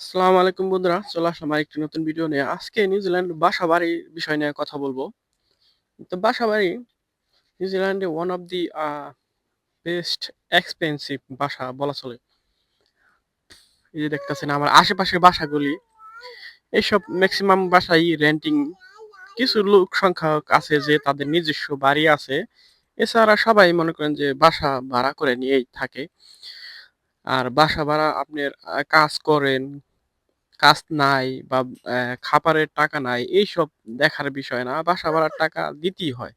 আসসালামু আলাইকুম বন্ধুরা, চলে আসলাম আরেকটি নতুন ভিডিও নিয়ে। আজকে নিউজিল্যান্ড বাসাবাড়ির বিষয় নিয়ে কথা বলবো। তো বাসাবাড়ি নিউজিল্যান্ডে one of the best expensive বাসা বলা চলে। এই যে দেখতেছেন আমার আশেপাশের বাসাগুলি, এইসব ম্যাক্সিমাম বাসাই রেন্টিং। কিছু লোক সংখ্যা আছে যে তাদের নিজস্ব বাড়ি আছে, এছাড়া সবাই মনে করেন যে বাসা ভাড়া করে নিয়েই থাকে। আর বাসা ভাড়া আপনার কাজ করেন, কাজ নাই বা খাবারের টাকা নাই, এইসব দেখার বিষয় না। বাসা ভাড়ার টাকা দিতেই হয়।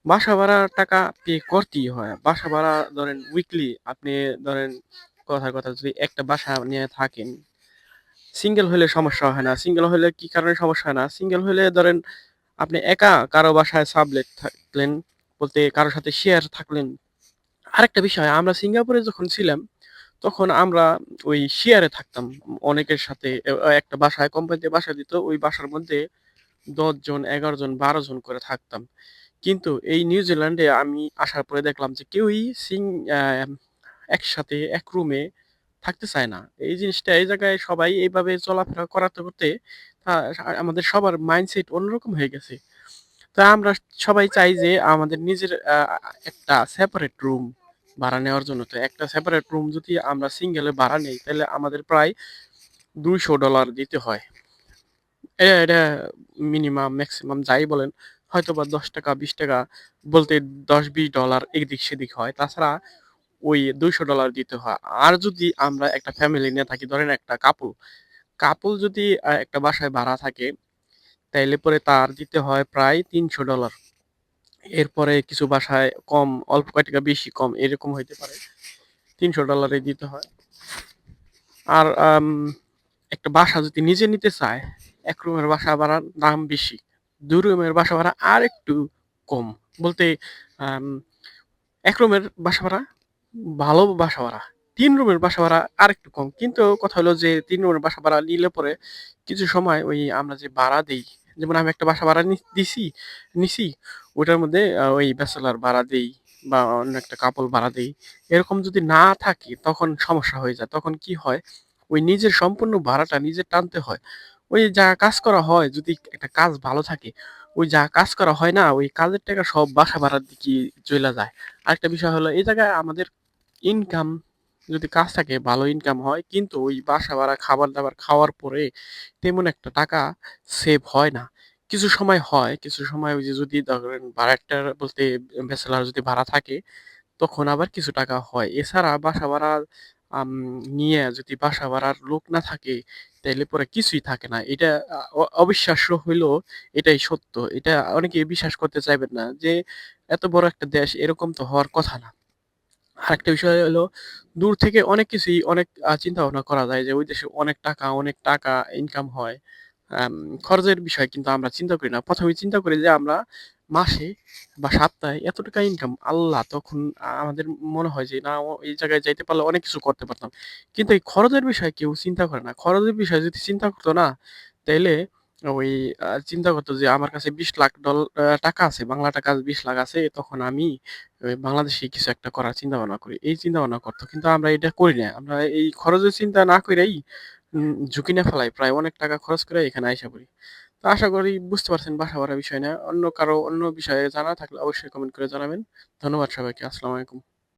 বাসা ভাড়ার টাকা পে করতেই হয়। বাসা ভাড়া ধরেন উইকলি আপনি ধরেন কথার কথা যদি একটা বাসা নিয়ে থাকেন, সিঙ্গেল হলে সমস্যা হয় না। সিঙ্গেল হলে কি কারণে সমস্যা হয় না? সিঙ্গেল হলে ধরেন আপনি একা কারো বাসায় সাবলেট থাকলেন, বলতে কারোর সাথে শেয়ার থাকলেন। আরেকটা বিষয়, আমরা সিঙ্গাপুরে যখন ছিলাম তখন আমরা ওই শেয়ারে থাকতাম অনেকের সাথে। একটা বাসায় কোম্পানিতে বাসা দিত, ওই বাসার মধ্যে ১০ জন, ১১ জন, ১২ জন করে থাকতাম। কিন্তু এই নিউজিল্যান্ডে আমি আসার পরে দেখলাম যে কেউই একসাথে এক রুমে থাকতে চায় না। এই জিনিসটা এই জায়গায় সবাই এইভাবে চলাফেরা করাতে করতে আমাদের সবার মাইন্ডসেট অন্যরকম হয়ে গেছে। তো আমরা সবাই চাই যে আমাদের নিজের একটা সেপারেট রুম ভাড়া নেওয়ার জন্য। তো একটা সেপারেট রুম যদি আমরা সিঙ্গেলে ভাড়া নেই তাহলে আমাদের প্রায় $200 দিতে হয়। এটা মিনিমাম ম্যাক্সিমাম যাই বলেন, হয়তোবা ৳10 ৳20 বলতে $10-20 এদিক সেদিক হয়। তাছাড়া ওই $200 দিতে হয়। আর যদি আমরা একটা ফ্যামিলি নিয়ে থাকি, ধরেন একটা কাপল যদি একটা বাসায় ভাড়া থাকে, তাইলে পরে তার দিতে হয় প্রায় $300। এরপরে কিছু বাসায় কম, অল্প কয় টাকা বেশি কম এরকম হইতে পারে, $300 দিতে হয়। আর একটা বাসা যদি নিজে নিতে চায়, এক রুমের বাসা ভাড়ার দাম বেশি, 2 রুমের বাসা ভাড়া আর একটু কম। বলতে আম, এক রুমের বাসা ভাড়া ভালো বাসা ভাড়া, 3 রুমের বাসা ভাড়া আর একটু কম। কিন্তু কথা হলো যে 3 রুমের বাসা ভাড়া নিলে পরে কিছু সময় ওই আমরা যে ভাড়া দেই, যেমন আমি একটা বাসা ভাড়া নিছি, ওটার মধ্যে ওই ব্যাচেলার ভাড়া দেই বা অন্য একটা কাপল ভাড়া দেই, এরকম যদি না থাকে তখন সমস্যা হয়ে যায়। তখন কি হয়, ওই নিজের সম্পূর্ণ ভাড়াটা নিজে টানতে হয়। ওই যা কাজ করা হয়, যদি একটা কাজ ভালো থাকে, ওই যা কাজ করা হয় না, ওই কাজের টাকা সব বাসা ভাড়ার দিকে চইলা যায়। আরেকটা বিষয় হলো এই জায়গায় আমাদের ইনকাম, যদি কাজ থাকে ভালো ইনকাম হয়, কিন্তু ওই বাসা ভাড়া খাবার দাবার খাওয়ার পরে তেমন একটা টাকা সেভ হয় না। কিছু সময় হয়, কিছু সময় ওই যে যদি ধরেন ভাড়াটার বলতে ব্যাচেলার যদি ভাড়া থাকে তখন আবার কিছু টাকা হয়। এছাড়া বাসা ভাড়া আম নিয়ে যদি বাসা ভাড়ার লোক না থাকে, তাইলে পরে কিছুই থাকে না। এটা অবিশ্বাস্য হইলেও এটাই সত্য। এটা অনেকে বিশ্বাস করতে চাইবেন না যে এত বড় একটা দেশ এরকম তো হওয়ার কথা না। আরেকটা বিষয় হলো, দূর থেকে অনেক কিছুই অনেক চিন্তা ভাবনা করা যায় যে ওই দেশে অনেক টাকা ইনকাম হয়। আম খরচের বিষয় কিন্তু আমরা চিন্তা করি না। ১ম এ চিন্তা করি যে আমরা মাসে বা সপ্তাহে এত টাকা ইনকাম, আল্লাহ! তখন আমাদের মনে হয় যে না, এই জায়গায় যাইতে পারলে অনেক কিছু করতে পারতাম। কিন্তু এই খরচের বিষয় কেউ চিন্তা করে না। খরচের বিষয় যদি চিন্তা করতো না, তাইলে ওই চিন্তা করতো যে আমার কাছে ৳২০,০০,০০০ টাকা আছে, বাংলা টাকা ৳২০,০০,০০০ আছে, তখন আমি ওই বাংলাদেশে কিছু একটা করার চিন্তা ভাবনা করি। এই চিন্তা ভাবনা করতো। কিন্তু আমরা এটা করি না। আমরা এই খরচের চিন্তা না কইরাই ঝুঁকি নিয়ে ফেলাই। প্রায় অনেক টাকা খরচ করে এখানে আইসা পড়ি। তো আশা করি বুঝতে পারছেন বাসা ভাড়ার বিষয় নিয়ে। অন্য কারো অন্য বিষয়ে জানা থাকলে অবশ্যই কমেন্ট করে জানাবেন। ধন্যবাদ সবাইকে। আসসালামু আলাইকুম।